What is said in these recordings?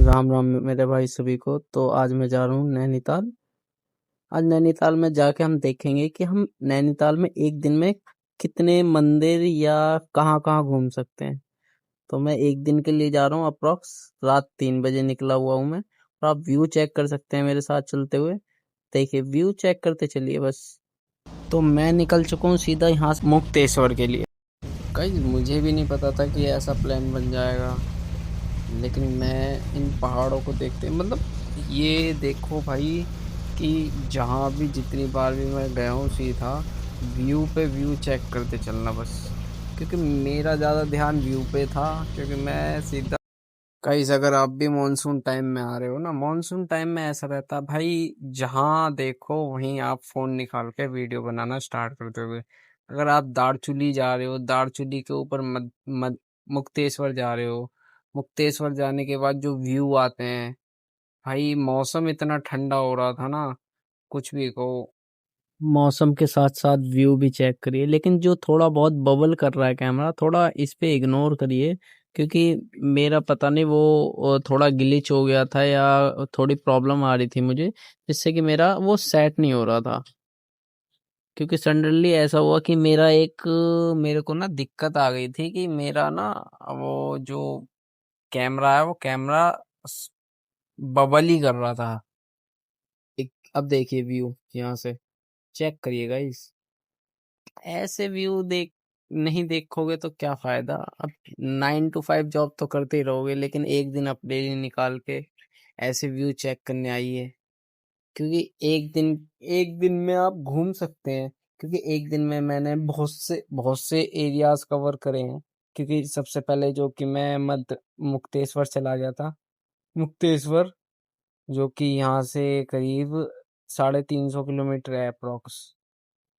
राम राम मेरे भाई सभी को। तो आज मैं जा रहा हूँ नैनीताल। आज नैनीताल में जाके हम देखेंगे कि हम नैनीताल में एक दिन में कितने मंदिर या कहाँ कहाँ घूम सकते हैं। तो मैं एक दिन के लिए जा रहा हूँ। अप्रोक्स रात 3 बजे निकला हुआ हूँ मैं। और आप व्यू चेक कर सकते हैं मेरे साथ चलते हुए। देखिए, व्यू चेक करते चलिए बस। तो मैं निकल चुका हूँ सीधा यहाँ से मुक्तेश्वर के लिए। कहीं मुझे भी नहीं पता था कि ऐसा प्लान बन जाएगा, लेकिन मैं इन पहाड़ों को देखते मतलब ये देखो भाई कि जहाँ भी जितनी बार भी मैं गया हूँ सीधा व्यू पे व्यू चेक करते चलना बस। क्योंकि मेरा ज़्यादा ध्यान व्यू पे था, क्योंकि मैं सीधा गाइस, अगर आप भी मॉनसून टाइम में आ रहे हो ना, मॉनसून टाइम में ऐसा रहता है भाई, जहाँ देखो वहीं आप फोन निकाल के वीडियो बनाना स्टार्ट करते हो। अगर आप दारचुली जा रहे हो, दारचुली के ऊपर मुक्तेश्वर जा रहे हो, मुक्तेश्वर जाने के बाद जो व्यू आते हैं भाई, मौसम इतना ठंडा हो रहा था ना, कुछ भी कहो। मौसम के साथ साथ व्यू भी चेक करिए, लेकिन जो थोड़ा बहुत बबल कर रहा है कैमरा, थोड़ा इस पे इग्नोर करिए। क्योंकि मेरा पता नहीं वो थोड़ा ग्लिच हो गया था या थोड़ी प्रॉब्लम आ रही थी मुझे, जिससे कि मेरा वो सेट नहीं हो रहा था। क्योंकि सडनली ऐसा हुआ कि मेरे को ना दिक्कत आ गई थी कि मेरा ना वो जो कैमरा है, वो कैमरा बबल ही कर रहा था। अब देखिए व्यू यहाँ से चेक करिएगा। ऐसे व्यू देख नहीं देखोगे तो क्या फायदा। अब 9 to 5 जॉब तो करते ही रहोगे, लेकिन एक दिन आप डेली निकाल के ऐसे व्यू चेक करने आइए। क्योंकि एक दिन में आप घूम सकते हैं। क्योंकि एक दिन में मैंने बहुत से एरियाज कवर करे हैं। क्योंकि सबसे पहले जो कि मैं मध्य मुक्तेश्वर चला गया था। मुक्तेश्वर जो कि यहाँ से करीब 350 किलोमीटर है अप्रोक्स,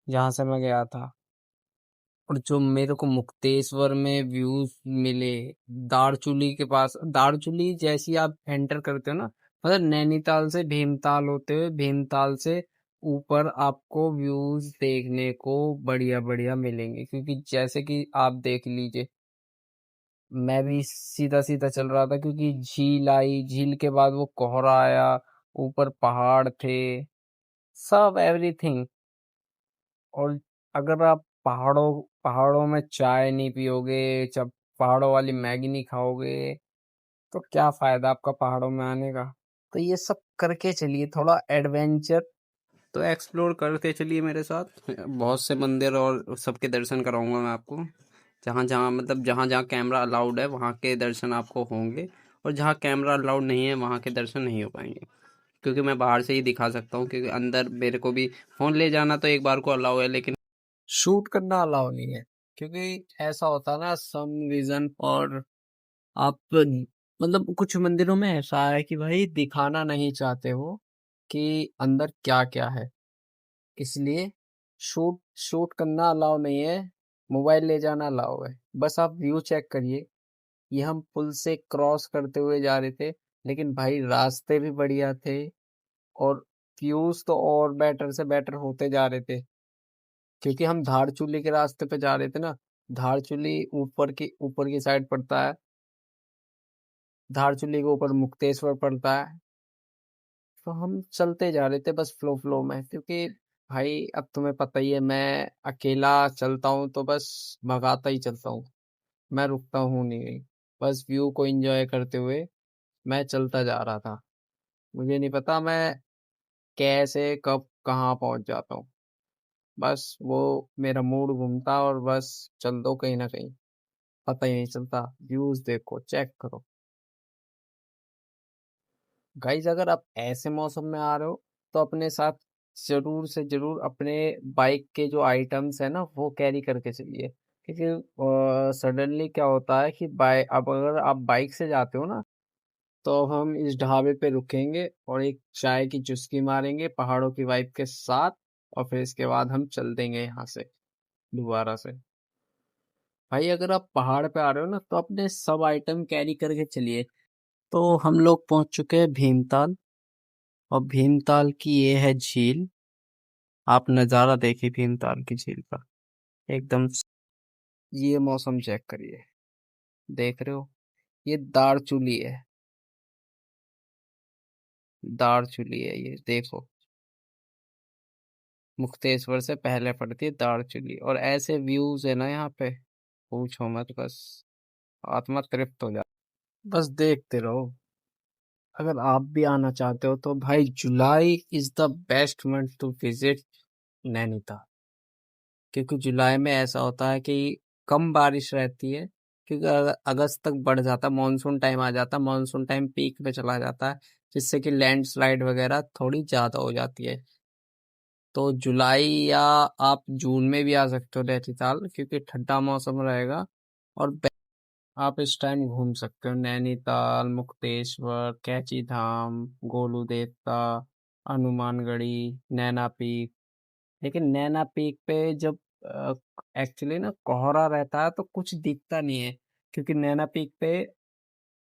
जहाँ से मैं गया था। और जो मेरे को मुक्तेश्वर में व्यूज मिले, दारचुली के पास, दारचुली जैसी आप एंटर करते हो ना, मतलब नैनीताल से भीमताल होते हुए भीमताल से ऊपर आपको व्यूज देखने को बढ़िया बढ़िया मिलेंगे। क्योंकि जैसे कि आप देख लीजिए, मैं भी सीधा सीधा चल रहा था क्योंकि झील आई, झील के बाद वो कोहरा आया, ऊपर पहाड़ थे, सब एवरीथिंग। और अगर आप पहाड़ों पहाड़ों में चाय नहीं पियोगे, जब पहाड़ों वाली मैगी नहीं खाओगे, तो क्या फायदा आपका पहाड़ों में आने का। तो ये सब करके चलिए, थोड़ा एडवेंचर तो एक्सप्लोर करते चलिए मेरे साथ। बहुत से मंदिर और सबके दर्शन कराऊंगा मैं आपको। जहाँ जहाँ मतलब जहाँ जहाँ कैमरा अलाउड है वहाँ के दर्शन आपको होंगे, और जहाँ कैमरा अलाउड नहीं है वहाँ के दर्शन नहीं हो पाएंगे। क्योंकि मैं बाहर से ही दिखा सकता हूँ, क्योंकि अंदर मेरे को भी फोन ले जाना तो एक बार को अलाउ है, लेकिन शूट करना अलाउ नहीं है। क्योंकि ऐसा होता है ना, सम रीजन, और आप मतलब कुछ मंदिरों में ऐसा है कि भाई दिखाना नहीं चाहते हो कि अंदर क्या क्या है, इसलिए शूट शूट करना अलाउ नहीं है। मोबाइल ले जाना अलाउ है। बस आप व्यू चेक करिए। ये हम पुल से क्रॉस करते हुए जा रहे थे, लेकिन भाई रास्ते भी बढ़िया थे, और व्यूज तो और बेटर से बेटर होते जा रहे थे। क्योंकि हम धारचूली के रास्ते पे जा रहे थे ना। धारचूली ऊपर की साइड पड़ता है। धारचूली के ऊपर मुक्तेश्वर पड़ता है। तो हम चलते जा रहे थे बस फ्लो फ्लो में। क्योंकि भाई अब तुम्हें पता ही है, मैं अकेला चलता हूँ तो बस भगाता ही चलता हूँ। मैं रुकता हूँ नहीं। बस व्यू को एंजॉय करते हुए मैं चलता जा रहा था। मुझे नहीं पता मैं कैसे कब कहाँ पहुंच जाता हूँ। बस वो मेरा मूड घूमता और बस चल दो कहीं ना कहीं, पता ही नहीं चलता। व्यूज देखो, चेक करो। गाइज, अगर आप ऐसे मौसम में आ रहे हो तो अपने साथ जरूर से जरूर अपने बाइक के जो आइटम्स है ना, वो कैरी करके चलिए। क्योंकि सडनली क्या होता है कि अब अगर आप बाइक से जाते हो ना, तो हम इस ढाबे पे रुकेंगे और एक चाय की चुस्की मारेंगे पहाड़ों की वाइब के साथ। और फिर इसके बाद हम चल देंगे यहाँ से दोबारा से। भाई अगर आप पहाड़ पे आ रहे हो ना, तो अपने सब आइटम कैरी करके चलिए। तो हम लोग पहुंच चुके हैं भीमताल। और भीमताल की ये है झील। आप नज़ारा देखिए भीमताल की झील का, एकदम। ये मौसम चेक करिए, देख रहे हो, ये दारचुली है। दारचूली है ये, देखो मुक्तेश्वर से पहले पड़ती है दारचूली। और ऐसे व्यूज है ना यहाँ पे, पूछो मत, बस आत्मा तृप्त हो जाए। बस देखते रहो। अगर आप भी आना चाहते हो तो भाई July is the best month to visit Nainital. क्योंकि जुलाई में ऐसा होता है कि कम बारिश रहती है, क्योंकि अगस्त तक बढ़ जाता, मानसून टाइम आ जाता, मानसून टाइम पीक पे चला जाता है, जिससे कि लैंडस्लाइड वगैरह थोड़ी ज्यादा हो जाती है। तो जुलाई या आप जून में भी आ सकते हो नैनीताल, क्योंकि ठंडा मौसम रहेगा। और आप इस टाइम घूम सकते हो नैनीताल, मुक्तेश्वर, कैची धाम, गोलू देवता, हनुमानगढ़ी, नैना पीक। लेकिन नैना पीक पे जब एक्चुअली ना कोहरा रहता है तो कुछ दिखता नहीं है, क्योंकि नैना पीक पे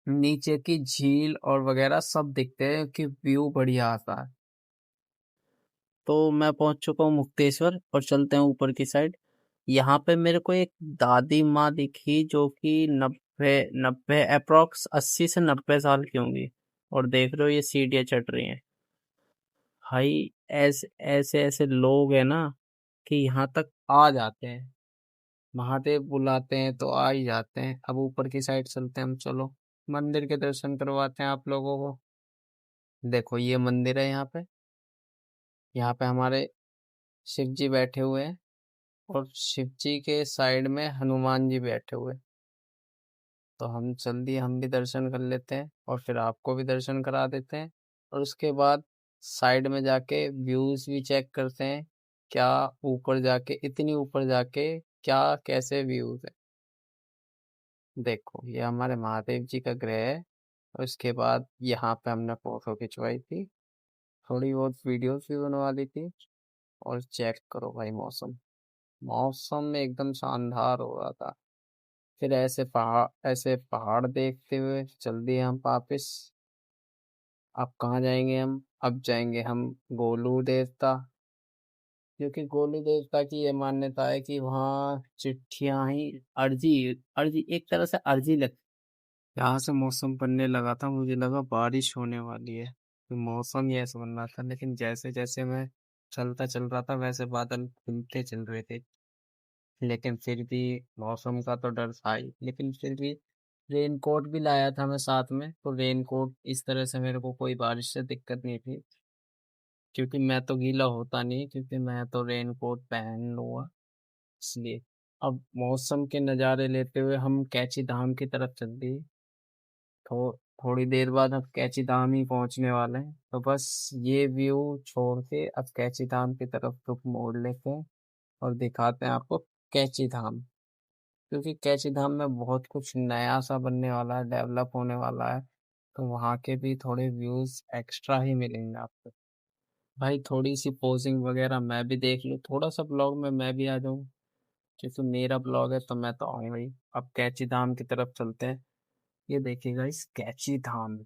नीचे की झील और वगैरह सब दिखते हैं, कि व्यू बढ़िया आता है। तो मैं पहुंच चुका हूँ मुक्तेश्वर और चलते हैं ऊपर की साइड। यहाँ पे मेरे को एक दादी माँ दिखी जो कि 90 अप्रोक्स 80 से 90 साल की होंगी। और देख रहे हो ये सीढ़ियाँ चढ़ रही हैं। भाई ऐसे ऐसे ऐसे लोग हैं ना कि यहाँ तक आ जाते हैं, महादेव बुलाते हैं तो आ ही जाते हैं। अब ऊपर की साइड चलते हैं हम, चलो मंदिर के दर्शन करवाते हैं आप लोगों को। देखो ये मंदिर है यहाँ पे। यहाँ पे हमारे शिव जी बैठे हुए हैं, और शिव जी के साइड में हनुमान जी बैठे हुए हैं। तो हम जल्दी हम भी दर्शन कर लेते हैं और फिर आपको भी दर्शन करा देते हैं। और उसके बाद साइड में जाके व्यूज भी चेक करते हैं, क्या ऊपर जाके, इतनी ऊपर जाके क्या कैसे व्यूज है। देखो ये हमारे महादेव जी का ग्रह है। और उसके बाद यहाँ पे हमने फोटो खिंचवाई थी, थोड़ी बहुत वीडियोस भी बनवा ली थी। और चेक करो भाई मौसम, मौसम एकदम शानदार हो रहा था। फिर ऐसे पहाड़ देखते हुए चल दिए हम वापिस। अब कहाँ जाएंगे हम? अब जाएंगे हम गोलू देवता। क्योंकि गोलू देवता की ये मान्यता है कि वहाँ चिट्ठियां ही, अर्जी, अर्जी एक तरह से अर्जी लग। यहाँ से मौसम बनने लगा था, मुझे लगा बारिश होने वाली है, तो मौसम ही ऐसा बन रहा था। लेकिन जैसे जैसे मैं चलता चल रहा था वैसे बादल खुलते चल रहे थे। लेकिन फिर भी मौसम का तो डर था ही, लेकिन फिर भी रेन कोट भी लाया था मैं साथ में। तो रेन कोट इस तरह से मेरे को कोई बारिश से दिक्कत नहीं थी, क्योंकि मैं तो गीला होता नहीं, क्योंकि मैं तो रेन कोट पहन लूंगा इसलिए। अब मौसम के नज़ारे लेते हुए हम कैची धाम की तरफ चल दिए। थोड़ी देर बाद अब कैची धाम ही पहुंचने वाले हैं, तो बस ये व्यू छोड़ के अब कैची धाम की तरफ रुख मोड़ लेते हैं और दिखाते हैं आपको कैची धाम। क्योंकि कैची धाम में बहुत कुछ नया सा बनने वाला है, डेवलप होने वाला है। तो वहाँ के भी थोड़े व्यूज एक्स्ट्रा ही मिलेंगे आपको। भाई थोड़ी सी पोजिंग वगैरह मैं भी देख लूँ, थोड़ा सा ब्लॉग में मैं भी आ जाऊँ, क्योंकि मेरा ब्लॉग है तो मैं तो आऊंगा ही। अब कैची धाम की तरफ चलते हैं। ये देखिएगा इस कैची धाम,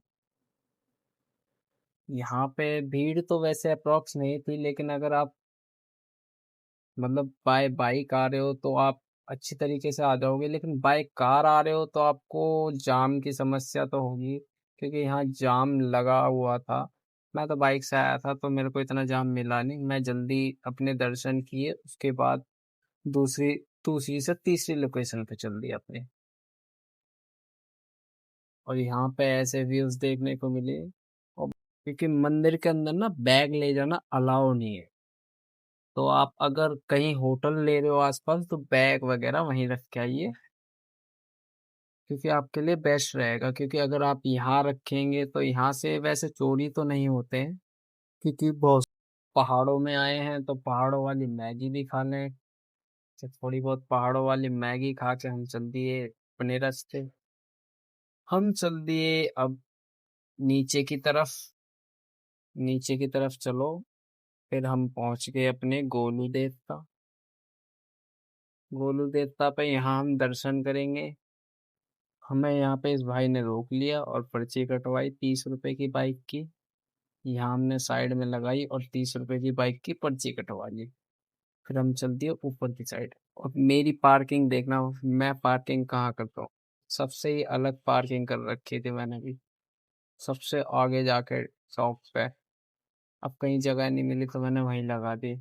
यहाँ पे भीड़ तो वैसे अप्रोक्स नहीं थी, लेकिन अगर आप मतलब बाय बाइक आ रहे हो तो आप अच्छी तरीके से आ जाओगे। लेकिन बाय कार आ रहे हो तो आपको जाम की समस्या तो होगी, क्योंकि यहाँ जाम लगा हुआ था। मैं तो बाइक से आया था तो मेरे को इतना जाम मिला नहीं, मैं जल्दी अपने दर्शन किए, उसके बाद दूसरी दूसरी से तीसरी लोकेशन पे चल दिया अपने। और यहाँ पे ऐसे व्यूज देखने को मिले। और क्योंकि मंदिर के अंदर ना बैग ले जाना अलाउ नहीं है, तो आप अगर कहीं होटल ले रहे हो आसपास तो बैग वगैरह वहीं रख के आइए, क्योंकि आपके लिए बेस्ट रहेगा। क्योंकि अगर आप यहाँ रखेंगे तो यहाँ से वैसे चोरी तो नहीं होते हैं, क्योंकि बहुत पहाड़ों में आए हैं तो पहाड़ों वाली मैगी भी खा लें। तो थोड़ी बहुत पहाड़ों वाली मैगी खा के हम चल दिए अपने रास्ते। हम चल दिए अब नीचे की तरफ। नीचे की तरफ चलो, फिर हम पहुंच गए अपने गोलू देवता। गोलू देवता पे यहाँ हम दर्शन करेंगे। हमें यहाँ पे इस भाई ने रोक लिया और पर्ची कटवाई 30 रुपए की बाइक की। यहाँ हमने साइड में लगाई और 30 रुपए की बाइक की पर्ची कटवा ली। फिर हम चल दिए ऊपर की साइड। और मेरी पार्किंग देखना, मैं पार्किंग कहाँ करता हूँ, सबसे ही अलग पार्किंग कर रखी थी मैंने भी, सबसे आगे जाकर शॉप पे। अब कहीं जगह नहीं मिली तो मैंने वहीं लगा दी।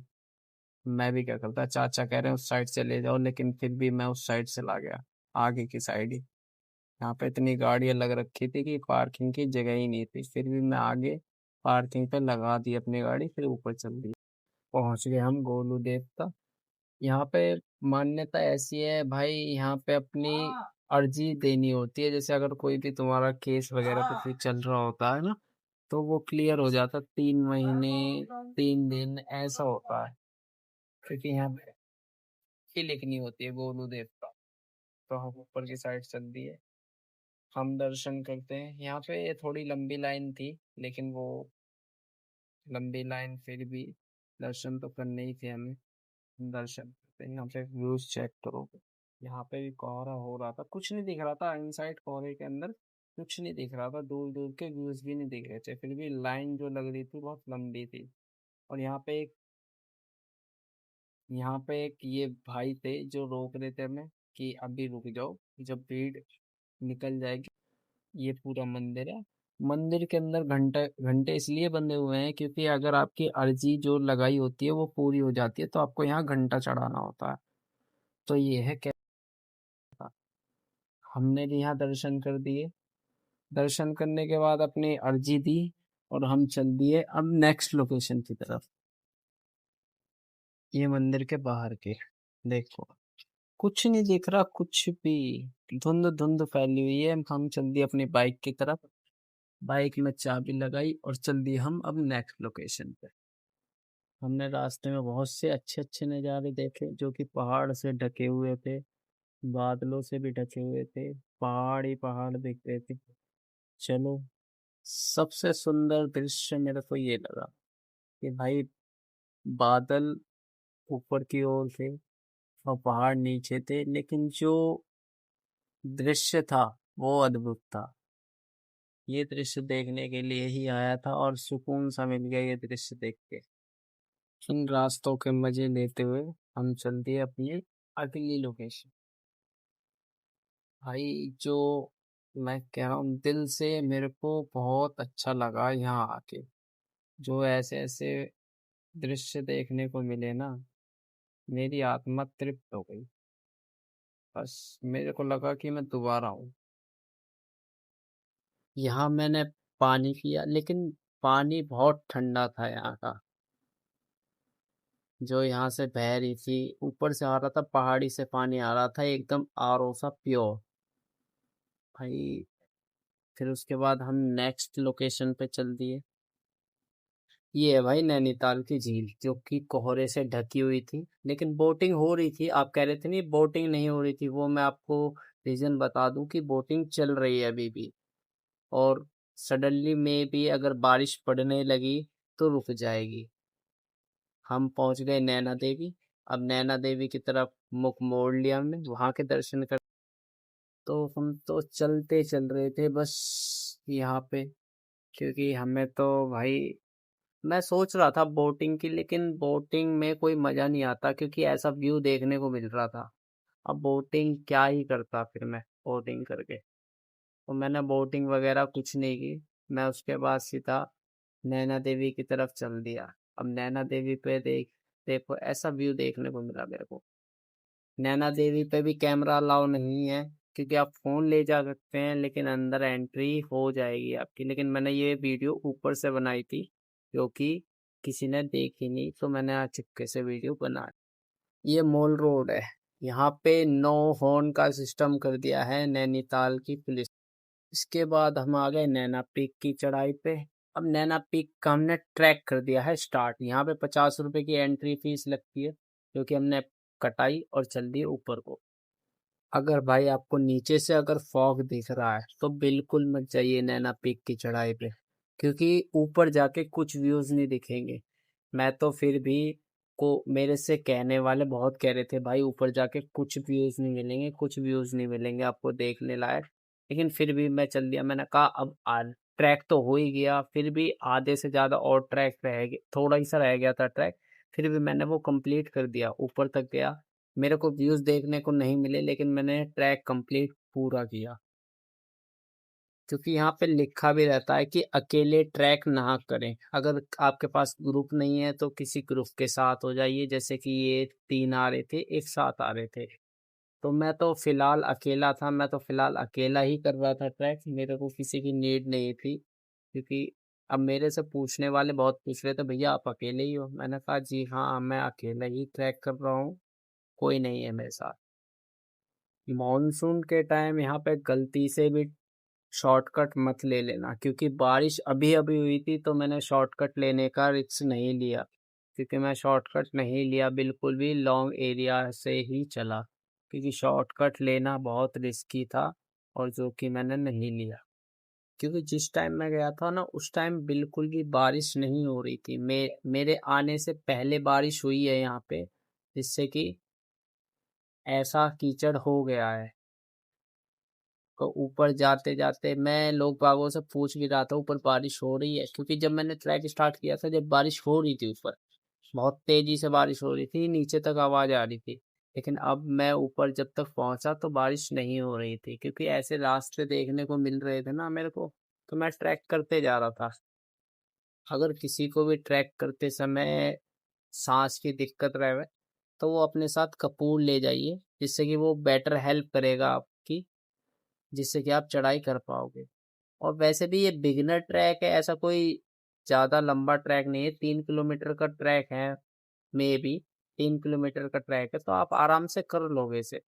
मैं भी क्या करता, चाचा कह रहे हैं उस साइड से ले जाओ, लेकिन फिर भी मैं उस साइड से ला गया, आगे की साइड ही। यहाँ पे इतनी गाड़ियां लग रखी थी कि पार्किंग की जगह ही नहीं थी, फिर भी मैं आगे पार्किंग पे लगा दी अपनी गाड़ी, फिर ऊपर चल दी। पहुंच गए हम गोलू देवता। यहाँ पे मान्यता ऐसी है भाई, यहाँ पे अपनी अर्जी देनी होती है। जैसे अगर कोई भी तुम्हारा केस वगैरह कुछ भी चल रहा होता है ना, तो वो क्लियर हो जाता 3 महीने 3 दिन ऐसा होता है। क्योंकि यहाँ पे ही लिखनी होती है गोलू देवता। तो हम ऊपर की साइड चल दिए, हम दर्शन करते हैं। यहाँ पे थोड़ी लंबी लाइन थी, लेकिन वो लंबी लाइन फिर भी दर्शन तो करने ही थे हमें। दर्शन करते हैं, यहाँ पे व्यूज चेक करो। यहाँ पे भी कोहरा हो रहा था, कुछ नहीं दिख रहा था इनसाइड कोहरे के अंदर, कुछ नहीं दिख रहा था, दूर दूर के व्यूज भी नहीं दिख रहे थे, फिर भी लाइन जो लग रही थी बहुत लंबी थी। और यहाँ पे एक ये भाई थे जो रोक रहे थे हमें कि अभी रुक जाओ, जब भीड़ निकल जाएगी। ये पूरा मंदिर है। मंदिर के अंदर घंटे घंटे इसलिए बंधे हुए हैं क्योंकि अगर आपकी अर्जी जो लगाई होती है वो पूरी हो जाती है तो आपको यहाँ घंटा चढ़ाना होता है। तो ये है क्या, हमने भी यहाँ दर्शन कर दिए। दर्शन करने के बाद अपनी अर्जी दी और हम चल दिए अब नेक्स्ट लोकेशन की तरफ। ये मंदिर के बाहर के देखो, कुछ नहीं दिख रहा, कुछ भी धुंध धुंध फैली हुई है। हम चल दिए अपनी बाइक की तरफ, बाइक में चाबी लगाई और चल दिए हम अब नेक्स्ट लोकेशन पे। हमने रास्ते में बहुत से अच्छे अच्छे नज़ारे देखे जो कि पहाड़ से ढके हुए थे, बादलों से भी ढके हुए थे, पहाड़ ही पहाड़ दिख रहे थे। चलो, सबसे सुंदर दृश्य मेरे को ये लगा कि भाई बादल ऊपर की ओर थे और पहाड़ नीचे थे, लेकिन जो दृश्य था वो अद्भुत था। ये दृश्य देखने के लिए ही आया था और सुकून सा मिल गया ये दृश्य देख के। इन रास्तों के मजे लेते हुए हम चल दिए अपनी अगली लोकेशन। भाई जो मैं कह रहा हूँ दिल से, मेरे को बहुत अच्छा लगा यहाँ आके। जो ऐसे ऐसे दृश्य देखने को मिले ना, मेरी आत्मा तृप्त हो गई। बस मेरे को लगा कि मैं दोबारा हूँ यहाँ। मैंने पानी पिया, लेकिन पानी बहुत ठंडा था यहाँ का, जो यहाँ से बह रही थी, ऊपर से आ रहा था, पहाड़ी से पानी आ रहा था एकदम आरओ सा प्योर। भाई फिर उसके बाद हम नेक्स्ट लोकेशन पे चल दिए। ये है भाई नैनीताल की झील, जो कि कोहरे से ढकी हुई थी, लेकिन बोटिंग हो रही थी। आप कह रहे थे नहीं बोटिंग नहीं हो रही थी, वो मैं आपको रीजन बता दूं कि बोटिंग चल रही है अभी भी। और सडनली में भी अगर बारिश पड़ने लगी तो रुक जाएगी। हम पहुंच गए नैना देवी। अब नैना देवी की तरफ मुख मोड़ लिया हमने, वहां के दर्शन कर। तो हम तो चलते चल रहे थे बस यहाँ पे, क्योंकि हमें तो भाई, मैं सोच रहा था बोटिंग की, लेकिन बोटिंग में कोई मजा नहीं आता क्योंकि ऐसा व्यू देखने को मिल रहा था। अब बोटिंग क्या ही करता फिर मैं बोटिंग करके। तो मैंने बोटिंग वगैरह कुछ नहीं की। मैं उसके बाद सीधा नैना देवी की तरफ चल दिया। अब नैना देवी पे देखो ऐसा व्यू देखने को मिला मेरे को। नैना देवी पे भी कैमरा अलाउ नहीं है, क्योंकि आप फोन ले जा सकते हैं लेकिन अंदर एंट्री हो जाएगी आपकी। लेकिन मैंने ये वीडियो ऊपर से बनाई थी क्योंकि किसी ने देखी नहीं, तो मैंने आज चुपके से वीडियो बनाई। ये मॉल रोड है। यहाँ पे नो हॉर्न का सिस्टम कर दिया है नैनीताल की पुलिस। इसके बाद हम आ गए नैना पीक की चढ़ाई पे। अब नैना पीक का हमने ट्रैक कर दिया है स्टार्ट। यहाँ पे 50 रुपए की एंट्री फीस लगती है, जो कि हमने कटाई और चल दिए ऊपर को। अगर भाई आपको नीचे से अगर फॉग दिख रहा है तो बिल्कुल मत जाइए नैना पीक की चढ़ाई पे, क्योंकि ऊपर जाके कुछ व्यूज नहीं दिखेंगे। मैं तो फिर भी, को मेरे से कहने वाले बहुत कह रहे थे भाई ऊपर जाके कुछ व्यूज नहीं मिलेंगे, कुछ व्यूज नहीं मिलेंगे आपको देखने लायक। लेकिन फिर भी मैं चल दिया। मैंने कहा अब ट्रैक तो हो ही गया, फिर भी आधे से ज्यादा और ट्रैक रह गया, थोड़ा ही सा रह गया था ट्रैक। फिर भी मैंने वो कंप्लीट कर दिया, ऊपर तक गया। मेरे को व्यूज देखने को नहीं मिले, लेकिन मैंने ट्रैक कंप्लीट पूरा किया। क्योंकि यहाँ पे लिखा भी रहता है कि अकेले ट्रैक ना करें। अगर आपके पास ग्रुप नहीं है तो किसी ग्रुप के साथ हो जाइए, जैसे कि ये 3 आ रहे थे, एक साथ आ रहे थे। तो मैं तो फिलहाल अकेला था, मैं तो फिलहाल अकेला ही कर रहा था ट्रैक, मेरे को किसी की नीड नहीं थी। क्योंकि अब मेरे से पूछने वाले बहुत पूछ रहे थे, भैया आप अकेले ही हो? मैंने कहा जी हाँ, मैं अकेला ही ट्रैक कर रहा हूँ, कोई नहीं है मेरे साथ। मॉनसून के टाइम यहाँ पे गलती से भी शॉर्टकट मत ले लेना, क्योंकि बारिश अभी अभी हुई थी तो मैंने शॉर्टकट लेने का रिस्क नहीं लिया। क्योंकि मैं शॉर्टकट नहीं लिया, बिल्कुल भी लॉन्ग एरिया से ही चला, क्योंकि शॉर्टकट लेना बहुत रिस्की था, और जो कि मैंने नहीं लिया। क्योंकि जिस टाइम मैं गया था ना, उस टाइम बिल्कुल भी बारिश नहीं हो रही थी। मेरे आने से पहले बारिश हुई है यहाँ पे, जिससे कि ऐसा कीचड़ हो गया है। तो ऊपर जाते जाते मैं लोग बागों से पूछ भी रहा था ऊपर बारिश हो रही है, क्योंकि जब मैंने ट्रैक स्टार्ट किया था, जब बारिश हो रही थी ऊपर, बहुत तेजी से बारिश हो रही थी, नीचे तक आवाज आ रही थी। लेकिन अब मैं ऊपर जब तक पहुंचा तो बारिश नहीं हो रही थी, क्योंकि ऐसे रास्ते देखने को मिल रहे थे ना मेरे को, तो मैं ट्रैक करते जा रहा था। अगर किसी को भी ट्रैक करते समय सांस की दिक्कत रहे, तो वो अपने साथ कपूर ले जाइए, जिससे कि वो बेटर हेल्प करेगा आपकी, जिससे कि आप चढ़ाई कर पाओगे। और वैसे भी ये बिगिनर ट्रैक है, ऐसा कोई ज़्यादा लंबा ट्रैक नहीं है, 3 किलोमीटर का ट्रैक है, मे बी 3 किलोमीटर का ट्रैक है, तो आप आराम से कर लोगे इसे।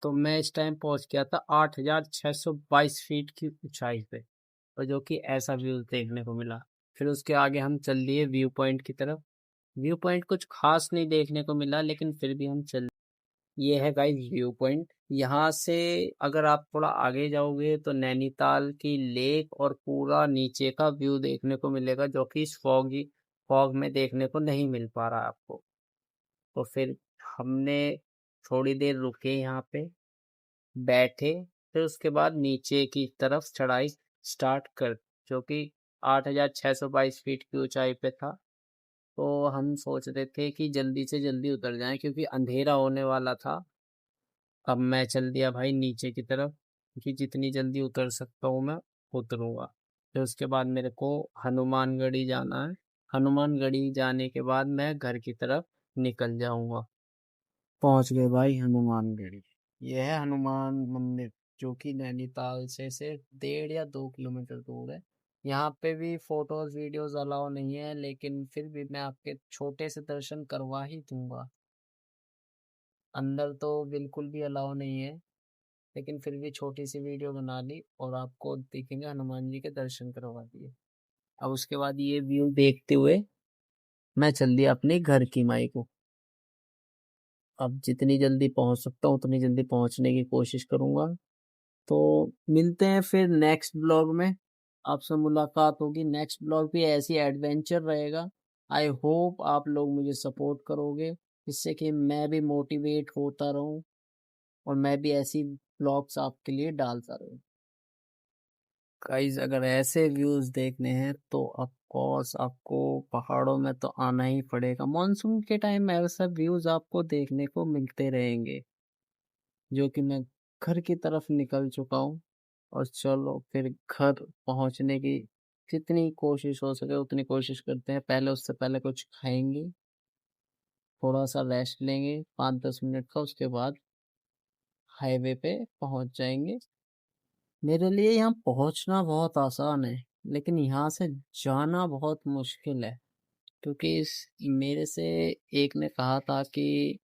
तो मैं इस टाइम पहुंच गया था 8,622 फीट की ऊंचाई पे, और जो कि ऐसा व्यू देखने को मिला। फिर उसके आगे हम चल दिए व्यू पॉइंट की तरफ। व्यू पॉइंट कुछ खास नहीं देखने को मिला, लेकिन फिर भी हम चल। ये है गाइस व्यू पॉइंट। यहाँ से अगर आप थोड़ा आगे जाओगे तो नैनीताल की लेक और पूरा नीचे का व्यू देखने को मिलेगा, जो कि इस फॉग में देखने को नहीं मिल पा रहा आपको। तो फिर हमने थोड़ी देर रुके यहाँ पे, बैठे, फिर उसके बाद नीचे की तरफ चढ़ाई स्टार्ट कर, जो कि 8,622 फीट की ऊंचाई पे था। तो हम सोच रहे थे कि जल्दी से जल्दी उतर जाएं, क्योंकि अंधेरा होने वाला था। अब मैं चल दिया भाई नीचे की तरफ, क्योंकि जितनी जल्दी उतर सकता हूँ मैं उतरूंगा। फिर उसके बाद मेरे को हनुमानगढ़ी जाना है। हनुमानगढ़ी जाने के बाद मैं घर की तरफ निकल जाऊंगा। पहुंच गए भाई हनुमानगढ़ी। यह है हनुमान मंदिर, जो कि नैनीताल से सिर्फ 1.5 या 2 किलोमीटर दूर है। यहाँ पे भी फोटोज वीडियोस अलाउ नहीं है, लेकिन फिर भी मैं आपके छोटे से दर्शन करवा ही दूंगा। अंदर तो बिल्कुल भी अलाउ नहीं है, लेकिन फिर भी छोटी सी वीडियो बना ली और आपको दिखेंगे हनुमान जी के दर्शन करवा दिए। अब उसके बाद ये व्यू देखते हुए मैं चल दिया अपने घर की माई को। अब जितनी जल्दी पहुंच सकता हूँ उतनी जल्दी पहुंचने की कोशिश करूंगा। तो मिलते हैं फिर नेक्स्ट ब्लॉग में, आपसे मुलाकात होगी। नेक्स्ट ब्लॉग भी ऐसी एडवेंचर रहेगा। आई होप आप लोग मुझे सपोर्ट करोगे, जिससे कि मैं भी मोटिवेट होता रहूं, और मैं भी ऐसी ब्लॉग्स आपके लिए डालता रहूं। गाइस अगर ऐसे व्यूज देखने हैं तो ऑफ कोर्स आपको पहाड़ों में तो आना ही पड़ेगा। मॉनसून के टाइम में ऐसा व्यूज आपको देखने को मिलते रहेंगे, जो कि मैं घर की तरफ निकल चुका हूँ। और चलो फिर घर पहुंचने की जितनी कोशिश हो सके उतनी कोशिश करते हैं। पहले उससे पहले कुछ खाएंगे, थोड़ा सा रेस्ट लेंगे 5-10 मिनट का, उसके बाद हाईवे पे पहुंच जाएंगे। मेरे लिए यहाँ पहुंचना बहुत आसान है, लेकिन यहाँ से जाना बहुत मुश्किल है। क्योंकि मेरे से एक ने कहा था कि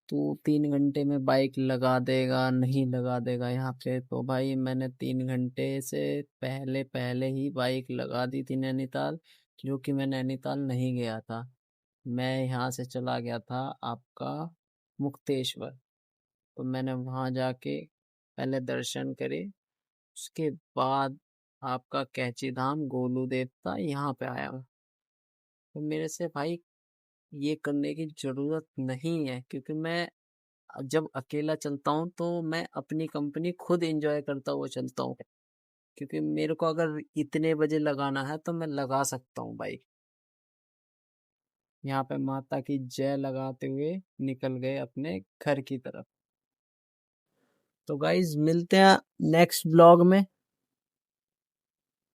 तू 3 घंटे में बाइक लगा देगा, नहीं लगा देगा यहाँ पे। तो भाई मैंने 3 घंटे से पहले पहले ही बाइक लगा दी थी नैनीताल, जो कि मैं नैनीताल नहीं गया था। मैं यहाँ से चला गया था आपका मुक्तेश्वर। तो मैंने वहाँ जाके पहले दर्शन करे, उसके बाद आपका कैंची धाम गोलू देवता यहाँ पे आया हूँ। तो मेरे से भाई ये करने की जरूरत नहीं है, क्योंकि मैं जब अकेला चलता हूँ तो मैं अपनी कंपनी खुद एंजॉय करता हुआ चलता हूँ। क्योंकि मेरे को अगर इतने बजे लगाना है तो मैं लगा सकता हूँ बाइक। यहाँ पे माता की जय लगाते हुए निकल गए अपने घर की तरफ। तो गाइज मिलते हैं नेक्स्ट ब्लॉग में।